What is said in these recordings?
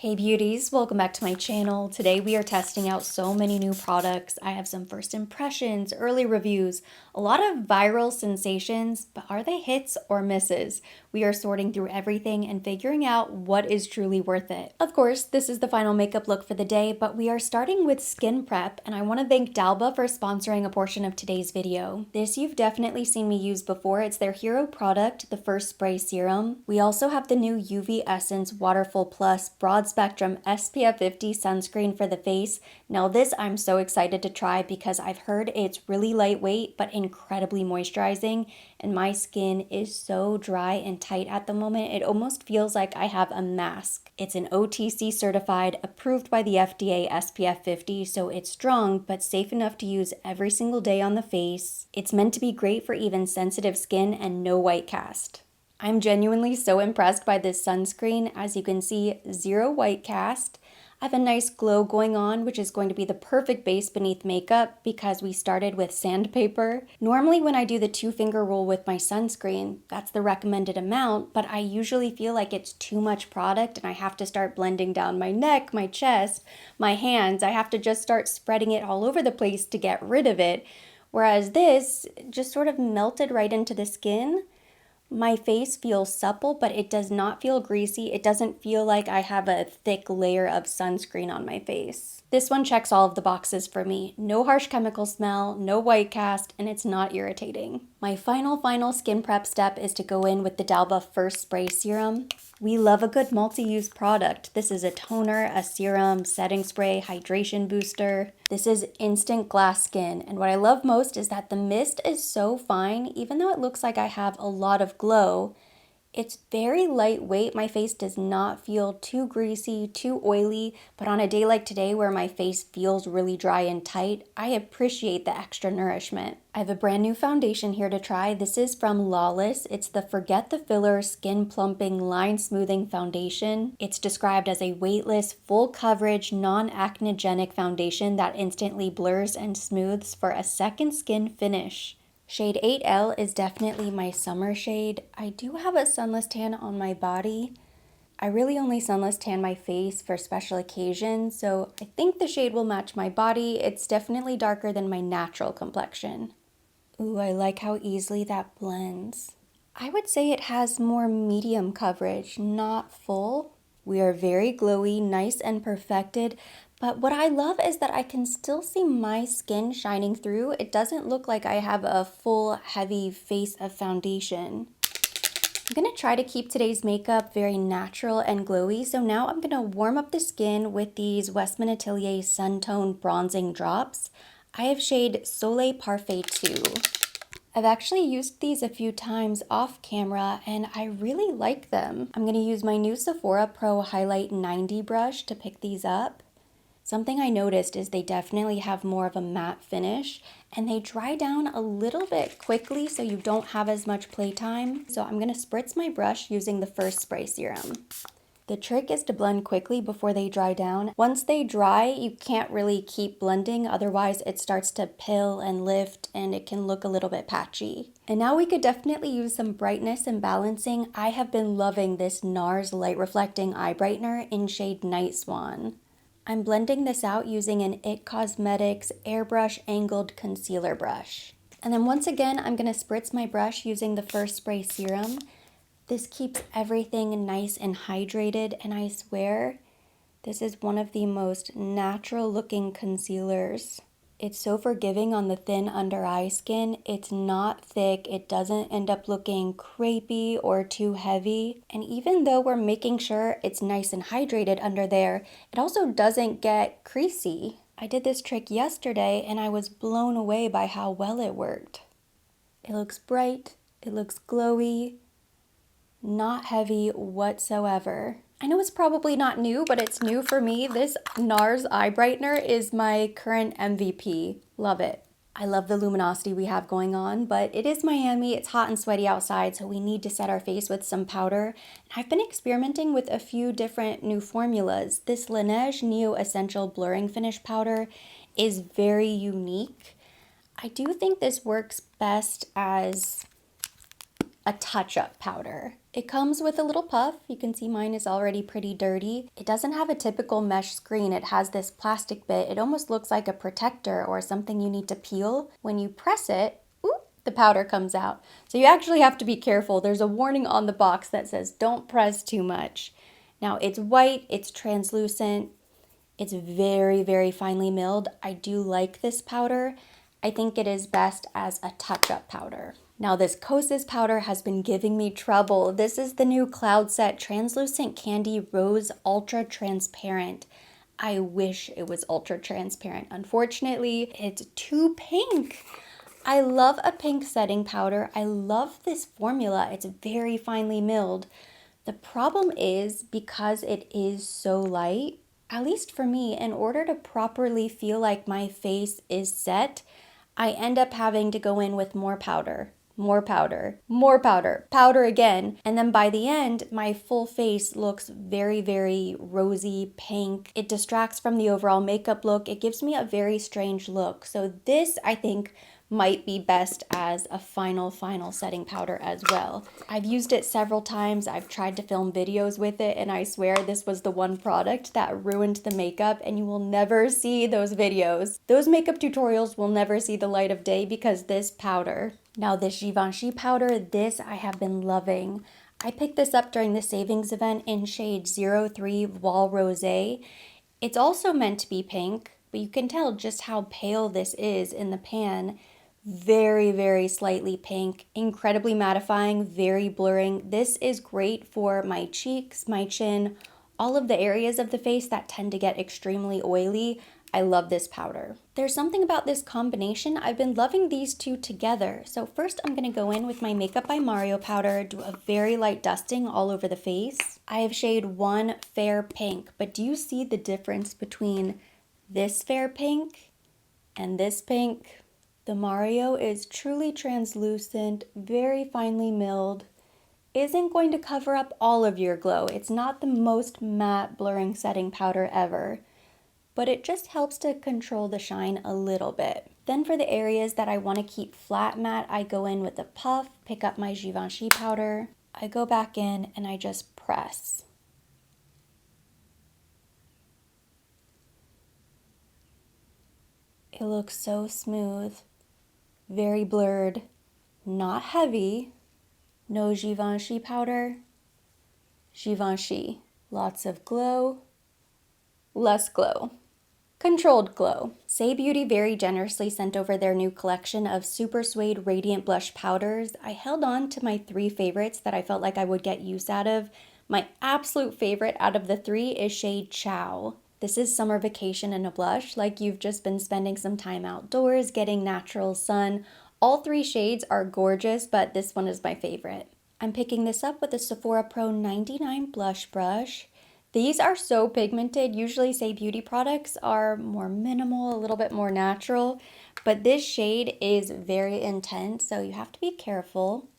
Hey beauties, welcome back to my channel. Today we are testing out so many new products. I have some first impressions, early reviews, a lot of viral sensations, but are they hits or misses? We are sorting through everything and figuring out what is truly worth it. Of course, this is the final makeup look for the day, but we are starting with skin prep, and I want to thank Dalba for sponsoring a portion of today's video. This you've definitely seen me use before. It's their hero product, the First Spray Serum. We also have the new UV Essence Waterful Plus Broad Spectrum SPF 50 sunscreen for the face. Now this I'm so excited to try because I've heard it's really lightweight but incredibly moisturizing, and my skin is so dry and tight at the moment it almost feels like I have a mask. It's an OTC certified, approved by the FDA SPF 50, so it's strong but safe enough to use every single day on the face. It's meant to be great for even sensitive skin and no white cast. I'm genuinely so impressed by this sunscreen. As you can see, zero white cast. I have a nice glow going on, which is going to be the perfect base beneath makeup because we started with sandpaper. Normally when I do the 2-finger rule with my sunscreen, that's the recommended amount, but I usually feel like it's too much product and I have to start blending down my neck, my chest, my hands. I have to just start spreading it all over the place to get rid of it. Whereas this just sort of melted right into the skin. My face feels supple, but it does not feel greasy. It doesn't feel like I have a thick layer of sunscreen on my face. This one checks all of the boxes for me. No harsh chemical smell, no white cast, and it's not irritating. My final skin prep step is to go in with the Dalba First Spray Serum. We love a good multi-use product. This is a toner, a serum, setting spray, hydration booster. This is instant glass skin, and what I love most is that the mist is so fine, even though it looks like I have a lot of glow. It's very lightweight. My face does not feel too greasy, too oily, but on a day like today where my face feels really dry and tight, I appreciate the extra nourishment. I have a brand new foundation here to try. This is from Lawless. It's the Forget the Filler Skin Plumping Line Smoothing Foundation. It's described as a weightless, full coverage, non-acnogenic foundation that instantly blurs and smooths for a second skin finish. Shade 8L is definitely my summer shade. I do have a sunless tan on my body. I really only sunless tan my face for special occasions, so I think the shade will match my body. It's definitely darker than my natural complexion. Ooh, I like how easily that blends. I would say it has more medium coverage, not full. We are very glowy, nice and perfected, but what I love is that I can still see my skin shining through. It doesn't look like I have a full, heavy face of foundation. I'm gonna try to keep today's makeup very natural and glowy, so now I'm gonna warm up the skin with these Westman Atelier Sun Tone Bronzing Drops. I have shade Soleil Parfait 2. I've actually used these a few times off camera and I really like them. I'm going to use my new Sephora Pro Highlight 90 brush to pick these up. Something I noticed is they definitely have more of a matte finish and they dry down a little bit quickly so you don't have as much playtime. So I'm going to spritz my brush using the First Spray Serum. The trick is to blend quickly before they dry down. Once they dry, you can't really keep blending, otherwise it starts to pill and lift and it can look a little bit patchy. And now we could definitely use some brightness and balancing. I have been loving this NARS Light Reflecting Eye Brightener in shade Night Swan. I'm blending this out using an IT Cosmetics Airbrush Angled Concealer Brush. And then once again, I'm going to spritz my brush using the First Spray Serum. This keeps everything nice and hydrated, and I swear this is one of the most natural looking concealers. It's so forgiving on the thin under eye skin. It's not thick, it doesn't end up looking crepey or too heavy. And even though we're making sure it's nice and hydrated under there, it also doesn't get creasy. I did this trick yesterday and I was blown away by how well it worked. It looks bright, it looks glowy, not heavy whatsoever. I know it's probably not new, but it's new for me. This NARS eye brightener is my current MVP. Love it. I love the luminosity we have going on, but it is Miami. It's hot and sweaty outside, so we need to set our face with some powder. I've been experimenting with a few different new formulas. This Laneige Neo Essential Blurring Finish Powder is very unique. I do think this works best as a touch-up powder. It comes with a little puff. You can see mine is already pretty dirty. It doesn't have a typical mesh screen. It has this plastic bit. It almost looks like a protector or something you need to peel. When you press it, oop, the powder comes out. So you actually have to be careful. There's a warning on the box that says don't press too much. Now it's white, it's translucent, it's very, very finely milled. I do like this powder. I think it is best as a touch-up powder. Now this Kosas powder has been giving me trouble. This is the new Cloud Set Translucent Candy Rose Ultra Transparent. I wish it was ultra transparent. Unfortunately, it's too pink. I love a pink setting powder. I love this formula. It's very finely milled. The problem is because it is so light, at least for me, in order to properly feel like my face is set, I end up having to go in with more powder, more powder, more powder, powder again. And then by the end, my full face looks very, very rosy pink. It distracts from the overall makeup look. It gives me a very strange look. So this, I think, might be best as a final setting powder as well. I've used it several times. I've tried to film videos with it, and I swear this was the one product that ruined the makeup, and you will never see those videos. Those makeup tutorials will never see the light of day because this powder. Now this Givenchy powder, this I have been loving. I picked this up during the savings event in shade 03 Voile Rosé. It's also meant to be pink, but you can tell just how pale this is in the pan. Very, very slightly pink, incredibly mattifying, very blurring. This is great for my cheeks, my chin, all of the areas of the face that tend to get extremely oily. I love this powder. There's something about this combination. I've been loving these two together. So first I'm gonna go in with my Makeup by Mario powder, do a very light dusting all over the face. I have shade 1 Fair Pink, but do you see the difference between this fair pink and this pink? The Mario is truly translucent, very finely milled, isn't going to cover up all of your glow. It's not the most matte blurring setting powder ever, but it just helps to control the shine a little bit. Then for the areas that I want to keep flat matte, I go in with a puff, pick up my Givenchy powder, I go back in and I just press. It looks so smooth. Very blurred, not heavy, no Givenchy powder, Givenchy. Lots of glow, less glow. Controlled glow. Say Beauty very generously sent over their new collection of Super Suede Radiant Blush Powders. I held on to my 3 favorites that I felt like I would get use out of. My absolute favorite out of the 3 is shade Chow. This is summer vacation in a blush, like you've just been spending some time outdoors, getting natural sun. All 3 shades are gorgeous, but this one is my favorite. I'm picking this up with a Sephora Pro 99 blush brush. These are so pigmented. Usually Say Beauty products are more minimal, a little bit more natural, but this shade is very intense, so you have to be careful.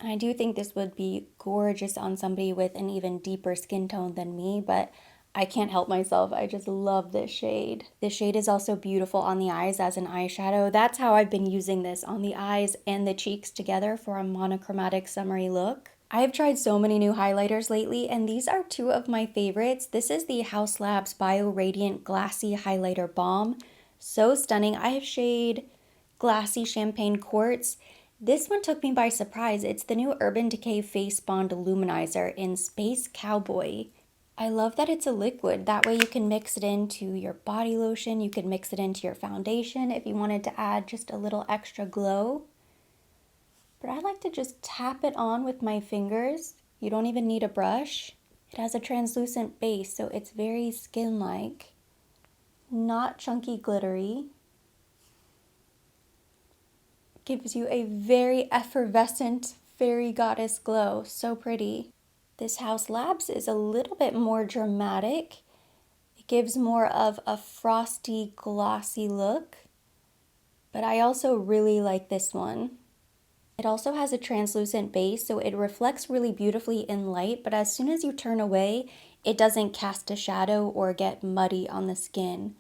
And I do think this would be gorgeous on somebody with an even deeper skin tone than me, but I can't help myself. I just love this shade. This shade is also beautiful on the eyes as an eyeshadow. That's how I've been using this, on the eyes and the cheeks together for a monochromatic summery look. I have tried so many new highlighters lately, and these are 2 of my favorites. This is the Haus Labs Bio Radiant Glassy Highlighter Balm. So stunning. I have shade Glassy Champagne Quartz. This one took me by surprise. It's the new Urban Decay Face Bond Luminizer in Space Cowboy. I love that it's a liquid. That way you can mix it into your body lotion. You can mix it into your foundation if you wanted to add just a little extra glow. But I like to just tap it on with my fingers. You don't even need a brush. It has a translucent base, so it's very skin-like. Not chunky glittery. Gives you a very effervescent fairy goddess glow. So pretty. This Haus Labs is a little bit more dramatic. It gives more of a frosty, glossy look. But I also really like this one. It also has a translucent base, so it reflects really beautifully in light, but as soon as you turn away, it doesn't cast a shadow or get muddy on the skin.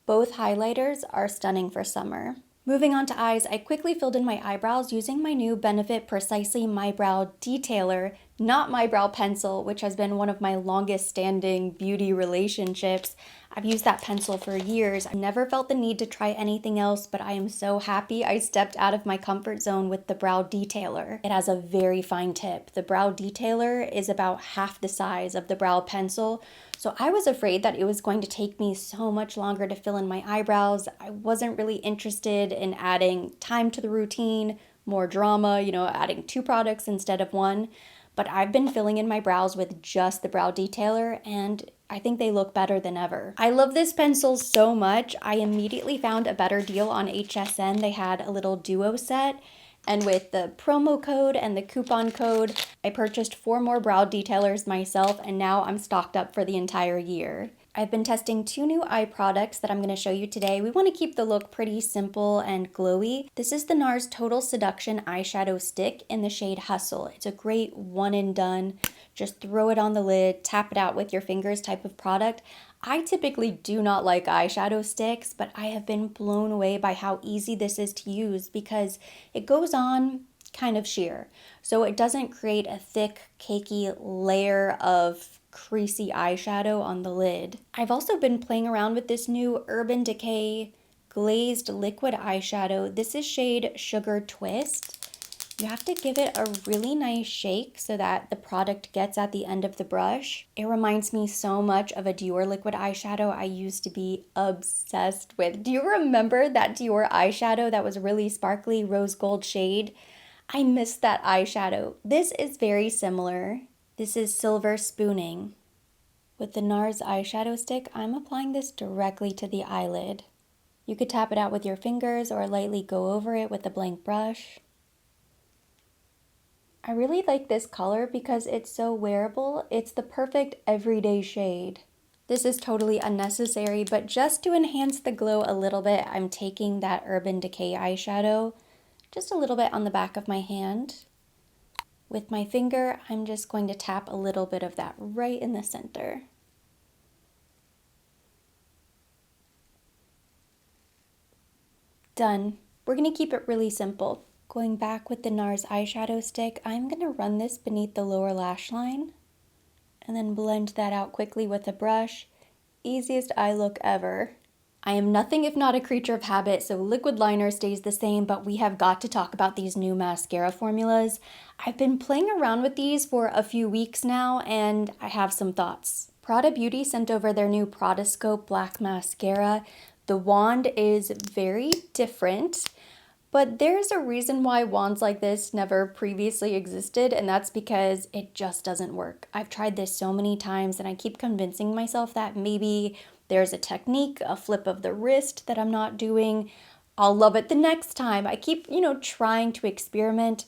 Both highlighters are stunning for summer. Moving on to eyes, I quickly filled in my eyebrows using my new Benefit Precisely My Brow Detailer, not my brow pencil, which has been one of my longest standing beauty relationships. I've used that pencil for years. I never felt the need to try anything else, but I am so happy I stepped out of my comfort zone with the brow detailer. It has a very fine tip. The brow detailer is about half the size of the brow pencil, so I was afraid that it was going to take me so much longer to fill in my eyebrows. I wasn't really interested in adding time to the routine, more drama, adding 2 products instead of 1. But I've been filling in my brows with just the brow detailer, and I think they look better than ever. I love this pencil so much. I immediately found a better deal on HSN. They had a little duo set, and with the promo code and the coupon code, I purchased 4 more brow detailers myself, and now I'm stocked up for the entire year. I've been testing 2 new eye products that I'm going to show you today. We want to keep the look pretty simple and glowy. This is the NARS Total Seduction Eyeshadow Stick in the shade Hustle. It's a great one and done. Just throw it on the lid, tap it out with your fingers type of product. I typically do not like eyeshadow sticks, but I have been blown away by how easy this is to use because it goes on kind of sheer. So it doesn't create a thick, cakey layer of creasy eyeshadow on the lid. I've also been playing around with this new Urban Decay glazed liquid eyeshadow. This is shade Sugar Twist. You have to give it a really nice shake so that the product gets at the end of the brush. It reminds me so much of a Dior liquid eyeshadow I used to be obsessed with. Do you remember that Dior eyeshadow that was really sparkly rose gold shade? I miss that eyeshadow. This is very similar. This is Silver Spooning. With the NARS eyeshadow stick, I'm applying this directly to the eyelid. You could tap it out with your fingers or lightly go over it with a blank brush. I really like this color because it's so wearable. It's the perfect everyday shade. This is totally unnecessary, but just to enhance the glow a little bit, I'm taking that Urban Decay eyeshadow just a little bit on the back of my hand. With my finger, I'm just going to tap a little bit of that right in the center. Done. We're going to keep it really simple. Going back with the NARS eyeshadow stick, I'm going to run this beneath the lower lash line and then blend that out quickly with a brush. Easiest eye look ever. I am nothing if not a creature of habit, so liquid liner stays the same, but we have got to talk about these new mascara formulas. I've been playing around with these for a few weeks now, and I have some thoughts. Prada Beauty sent over their new Prada Scope Black Mascara. The wand is very different, but there's a reason why wands like this never previously existed, and that's because it just doesn't work. I've tried this so many times, and I keep convincing myself that maybe there's a technique, a flip of the wrist that I'm not doing. I'll love it the next time. I keep, trying to experiment.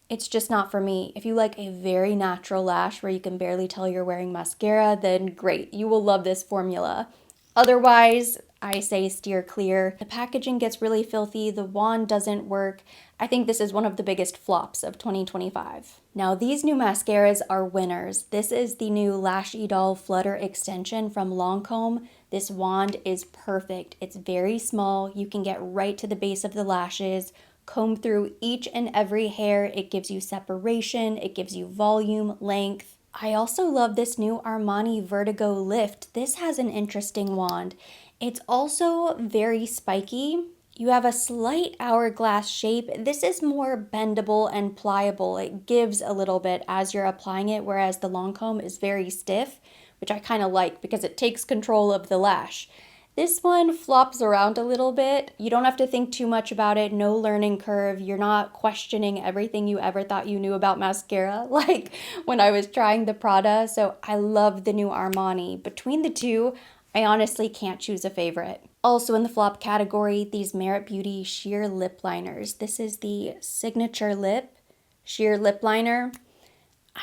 It's just not for me. If you like a very natural lash where you can barely tell you're wearing mascara, then great, you will love this formula. Otherwise, I say steer clear. The packaging gets really filthy, the wand doesn't work. I think this is one of the biggest flops of 2025. Now these new mascaras are winners. This is the new Lash Idol Flutter Extension from Lancome. This wand is perfect. It's very small. You can get right to the base of the lashes, comb through each and every hair. It gives you separation, it gives you volume, length. I also love this new Armani Vertigo Lift. This has an interesting wand. It's also very spiky. You have a slight hourglass shape. This is more bendable and pliable. It gives a little bit as you're applying it, whereas the Lancome is very stiff, which I kind of like because it takes control of the lash. This one flops around a little bit. You don't have to think too much about it. No learning curve. You're not questioning everything you ever thought you knew about mascara, like when I was trying the Prada. So I love the new Armani. Between the two, I honestly can't choose a favorite. Also in the flop category, these Merit Beauty sheer lip liners. This is the Signature Lip sheer lip liner.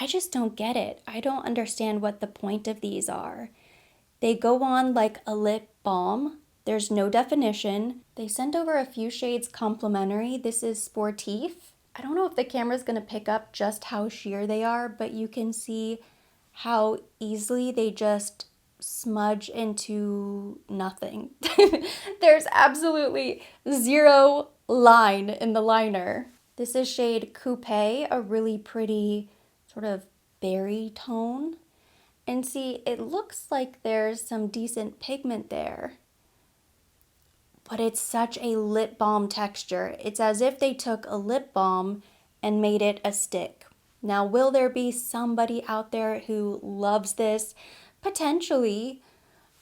I just don't get it. I don't understand what the point of these are. They go on like a lip balm. There's no definition. They sent over a few shades complimentary. This is Sportif. I don't know if the camera's gonna pick up just how sheer they are, but you can see how easily they just smudge into nothing. There's absolutely zero line in the liner. This is shade Coupe, a really pretty sort of berry tone. And see, it looks like there's some decent pigment there, but it's such a lip balm texture. It's as if they took a lip balm and made it a stick. Now, will there be somebody out there who loves this? Potentially.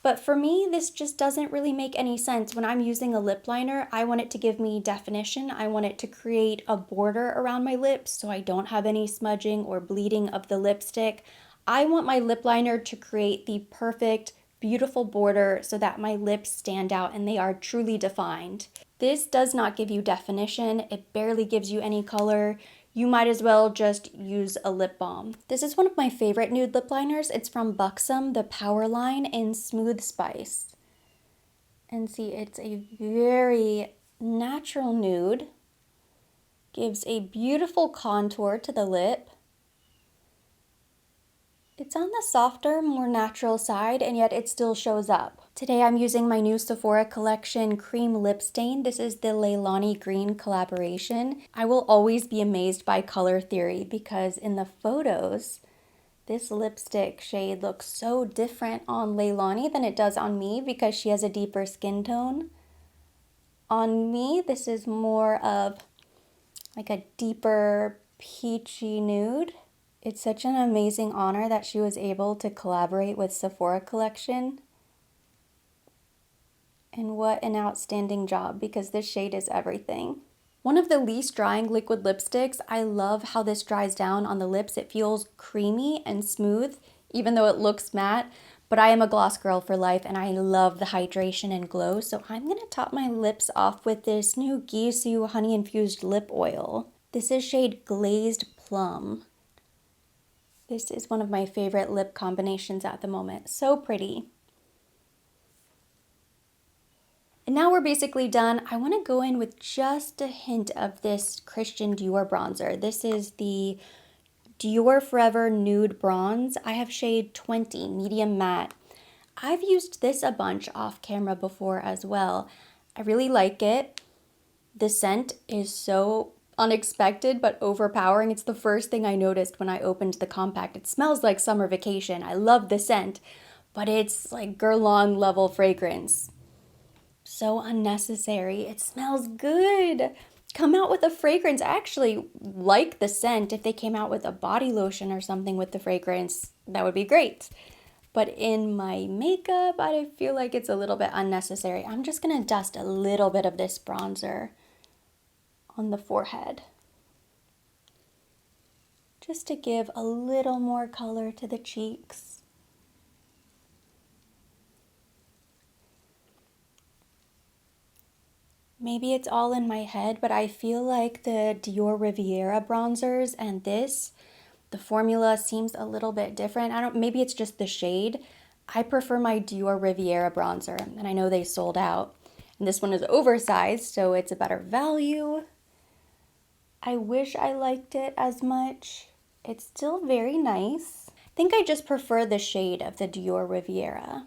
But for me, this just doesn't really make any sense. When I'm using a lip liner, I want it to give me definition. I want it to create a border around my lips so I don't have any smudging or bleeding of the lipstick. I want my lip liner to create the perfect, beautiful border so that my lips stand out and they are truly defined. This does not give you definition. It barely gives you any color. You might as well just use a lip balm. This is one of my favorite nude lip liners. It's from Buxom, the Power line in Smooth Spice. And see, it's a very natural nude. Gives a beautiful contour to the lip. It's on the softer, more natural side, and yet it still shows up. Today I'm using my new Sephora collection cream lip stain. This is the Leilani Green collaboration. I will always be amazed by color theory because in the photos, this lipstick shade looks so different on Leilani than it does on me because she has a deeper skin tone. On me, this is more of like a deeper peachy nude. It's such an amazing honor that she was able to collaborate with Sephora collection. And what an outstanding job, because this shade is everything. One of the least drying liquid lipsticks. I love how this dries down on the lips. It feels creamy and smooth, even though it looks matte. But I am a gloss girl for life, and I love the hydration and glow. So I'm going to top my lips off with this new Gisou honey-infused lip oil. This is shade Glazed Plum. This is one of my favorite lip combinations at the moment. So pretty. And now we're basically done. I want to go in with just a hint of this Christian Dior bronzer. This is the Dior Forever Nude Bronze. I have shade 20, medium matte. I've used this a bunch off camera before as well. I really like it. The scent is so unexpected but overpowering. It's the first thing I noticed when I opened the compact. It smells like summer vacation. I love the scent, but it's like Guerlain level fragrance. So unnecessary. It smells good. Come out with a fragrance. I actually like the scent. If they came out with a body lotion or something with the fragrance, that would be great. But in my makeup, I feel like it's a little bit unnecessary. I'm just gonna dust a little bit of this bronzer on the forehead, just to give a little more color to the cheeks. Maybe it's all in my head, but I feel like the Dior Riviera bronzers and this, the formula seems a little bit different. Maybe it's just the shade. I prefer my Dior Riviera bronzer, and I know they sold out. And this one is oversized, so it's a better value. I wish I liked it as much. It's still very nice. I think I just prefer the shade of the Dior Riviera.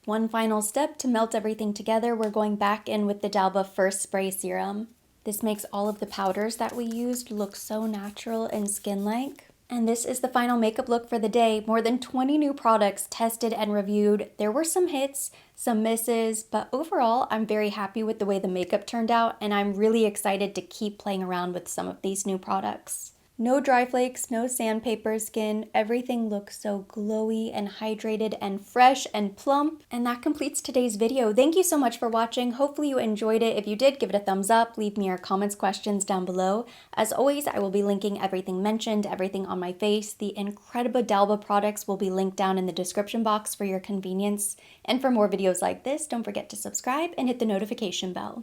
One final step to melt everything together, we're going back in with the D'Alba First Spray Serum. This makes all of the powders that we used look so natural and skin-like. And this is the final makeup look for the day. More than 20 new products tested and reviewed. There were some hits, some misses, but overall, I'm very happy with the way the makeup turned out, and I'm really excited to keep playing around with some of these new products. No dry flakes, no sandpaper skin. Everything looks so glowy and hydrated and fresh and plump. And that completes today's video. Thank you so much for watching. Hopefully you enjoyed it. If you did, give it a thumbs up. Leave me your comments, questions down below. As always, I will be linking everything mentioned, everything on my face. The incredible D'Alba products will be linked down in the description box for your convenience. And for more videos like this, don't forget to subscribe and hit the notification bell.